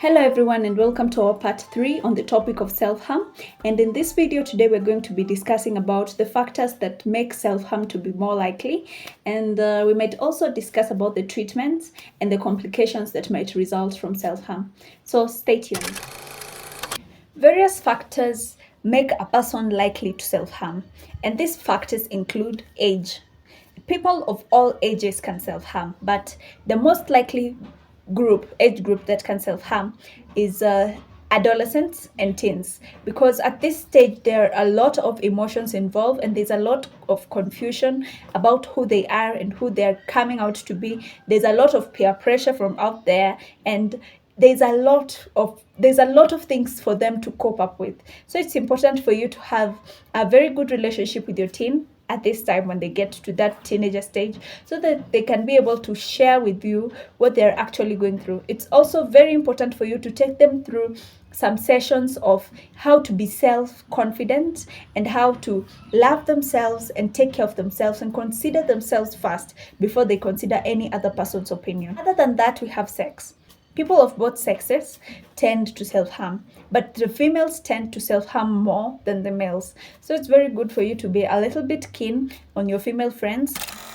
Hello everyone and welcome to our part 3 on the topic of self-harm. And in this video today we're going to be discussing about the factors that make self-harm to be more likely, and we might also discuss about the treatments and the complications that might result from self-harm. So stay tuned. Various factors make a person likely to self-harm, and these factors include age. People of all ages can self-harm, but the most likely age group that can self-harm is adolescents and teens, because at this stage there are a lot of emotions involved and there's a lot of confusion about who they are and who they're coming out to be. There's a lot of peer pressure from out there, and there's a lot of things for them to cope up with. So it's important for you to have a very good relationship with your teen at this time when they get to that teenager stage, so that they can be able to share with you what they're actually going through. It's also very important for you to take them through some sessions of how to be self-confident and how to love themselves and take care of themselves and consider themselves first before they consider any other person's opinion. Other than that, we have sex. People of both sexes tend to self-harm, but the females tend to self-harm more than the males. So it's very good for you to be a little bit keen on your female friends.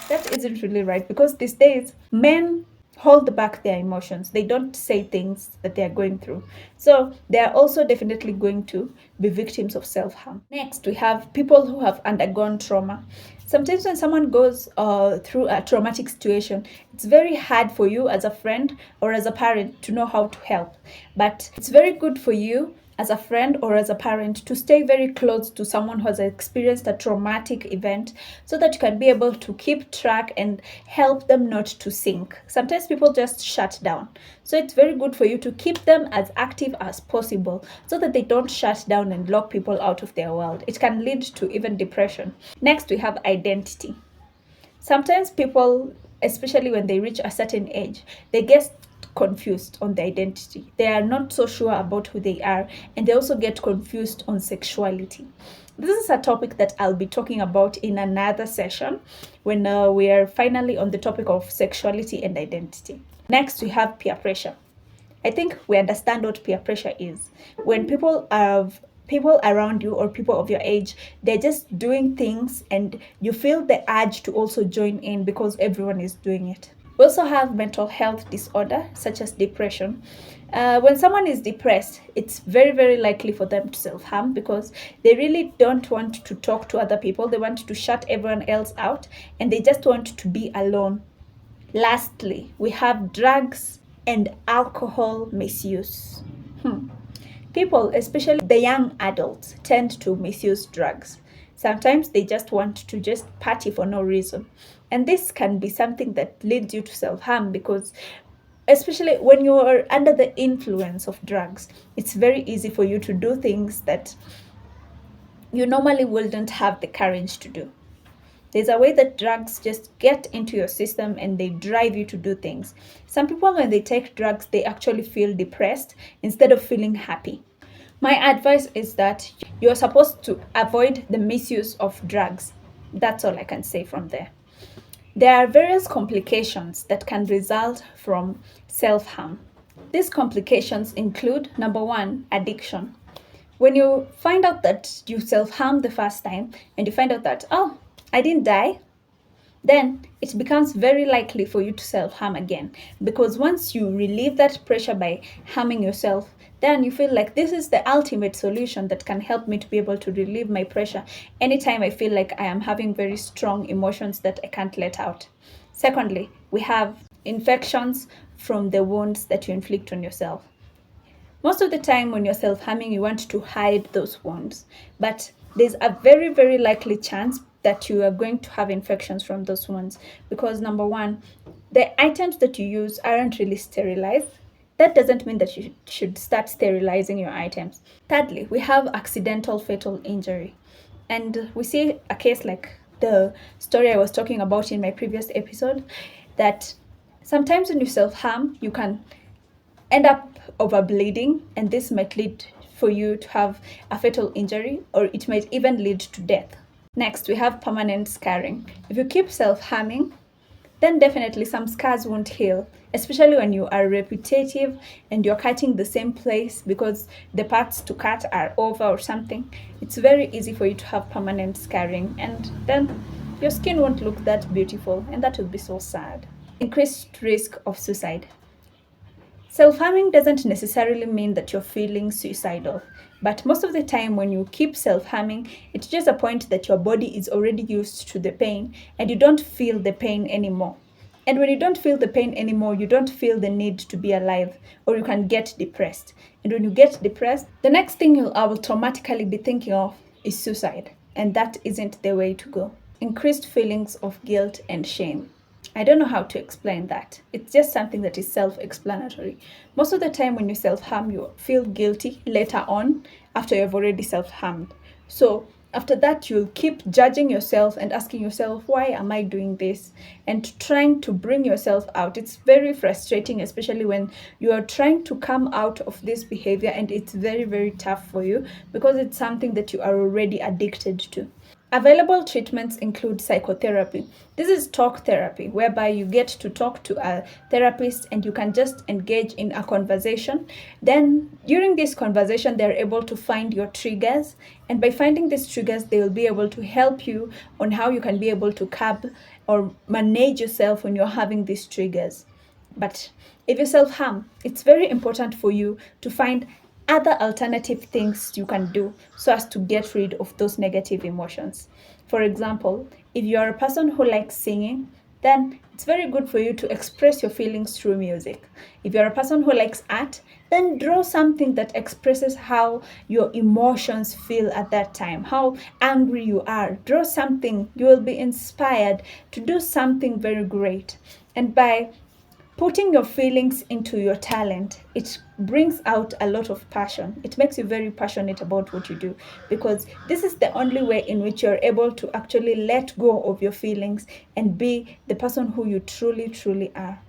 That isn't really right, because these days men hold back their emotions. They don't say things that they are going through. So they are also definitely going to be victims of self-harm. Next, we have people who have undergone trauma. Sometimes when someone goes through a traumatic situation, it's very hard for you as a friend or as a parent to know how to help. But it's very good for you as a friend or as a parent to stay very close to someone who has experienced a traumatic event, so that you can be able to keep track and help them not to sink. Sometimes people just shut down. So it's very good for you to keep them as active as possible so that they don't shut down and lock people out of their world. It can lead to even depression. Next, we have identity. Sometimes people, especially when they reach a certain age, they get confused on their identity. They are not so sure about who they are, and they also get confused on sexuality. This is a topic that I'll be talking about in another session when we are finally on the topic of sexuality and identity. Next, we have peer pressure. I think we understand what peer pressure is. When people around you or people of your age, they're just doing things and you feel the urge to also join in because everyone is doing it. We also have mental health disorder such as depression. When someone is depressed, it's very, very likely for them to self-harm because they really don't want to talk to other people. They want to shut everyone else out and they just want to be alone. Lastly, we have drugs and alcohol misuse. People, especially the young adults, tend to misuse drugs. Sometimes they just want to just party for no reason. And this can be something that leads you to self-harm, because especially when you are under the influence of drugs, it's very easy for you to do things that you normally wouldn't have the courage to do. There's a way that drugs just get into your system and they drive you to do things. Some people, when they take drugs, they actually feel depressed instead of feeling happy. My advice is that you're supposed to avoid the misuse of drugs. That's all I can say from there. There are various complications that can result from self-harm. These complications include, number one, addiction. When you find out that you self-harmed the first time and you find out that, oh, I didn't die, then it becomes very likely for you to self-harm again. Because once you relieve that pressure by harming yourself, then you feel like this is the ultimate solution that can help me to be able to relieve my pressure anytime I feel like I am having very strong emotions that I can't let out. Secondly, we have infections from the wounds that you inflict on yourself. Most of the time when you're self-harming, you want to hide those wounds, but there's a very, very likely chance that you are going to have infections from those wounds because, number one, the items that you use aren't really sterilized. That doesn't mean that you should start sterilizing your items. Thirdly, we have accidental fatal injury. And we see a case like the story I was talking about in my previous episode, that sometimes when you self-harm, you can end up overbleeding, and this might lead for you to have a fatal injury, or it might even lead to death. Next, we have permanent scarring. If you keep self-harming, then definitely some scars won't heal, especially when you are repetitive and you're cutting the same place because the parts to cut are over or something. It's very easy for you to have permanent scarring, and then your skin won't look that beautiful, and that would be so sad. Increased risk of suicide. Self-harming doesn't necessarily mean that you're feeling suicidal, but most of the time when you keep self-harming, it reaches a point that your body is already used to the pain and you don't feel the pain anymore. And when you don't feel the pain anymore, you don't feel the need to be alive, or you can get depressed. And when you get depressed, the next thing you will automatically be thinking of is suicide, and that isn't the way to go. Increased feelings of guilt and shame. I don't know how to explain that. It's just something that is self explanatory. Most of the time, when you self harm, you feel guilty later on after you've already self harmed. So, after that, you'll keep judging yourself and asking yourself, why am I doing this? And trying to bring yourself out. It's very frustrating, especially when you are trying to come out of this behavior and it's very, very tough for you because it's something that you are already addicted to. Available treatments include psychotherapy. This is talk therapy, whereby you get to talk to a therapist and you can just engage in a conversation. Then, during this conversation, they're able to find your triggers. And by finding these triggers, they will be able to help you on how you can be able to curb or manage yourself when you're having these triggers. But if you self harm, it's very important for you to find other alternative things you can do so as to get rid of those negative emotions. For example, if you are a person who likes singing, then it's very good for you to express your feelings through music. If you're a person who likes art, then draw something that expresses how your emotions feel at that time, how angry you are. Draw something, you will be inspired to do something very great. And by putting your feelings into your talent, it brings out a lot of passion. It makes you very passionate about what you do because this is the only way in which you're able to actually let go of your feelings and be the person who you truly, truly are.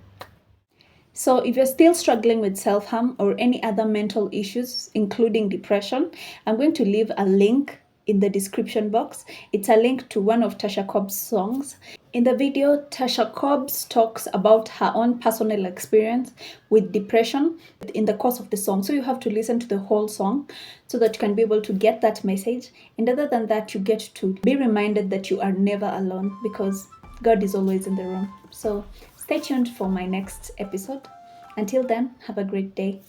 So, if you're still struggling with self harm or any other mental issues, including depression, I'm going to leave a link in the description box. It's a link to one of Tasha Cobb's songs. In the video, Tasha Cobbs talks about her own personal experience with depression in the course of the song. So you have to listen to the whole song so that you can be able to get that message. And other than that, you get to be reminded that you are never alone because God is always in the room. So stay tuned for my next episode. Until then, have a great day.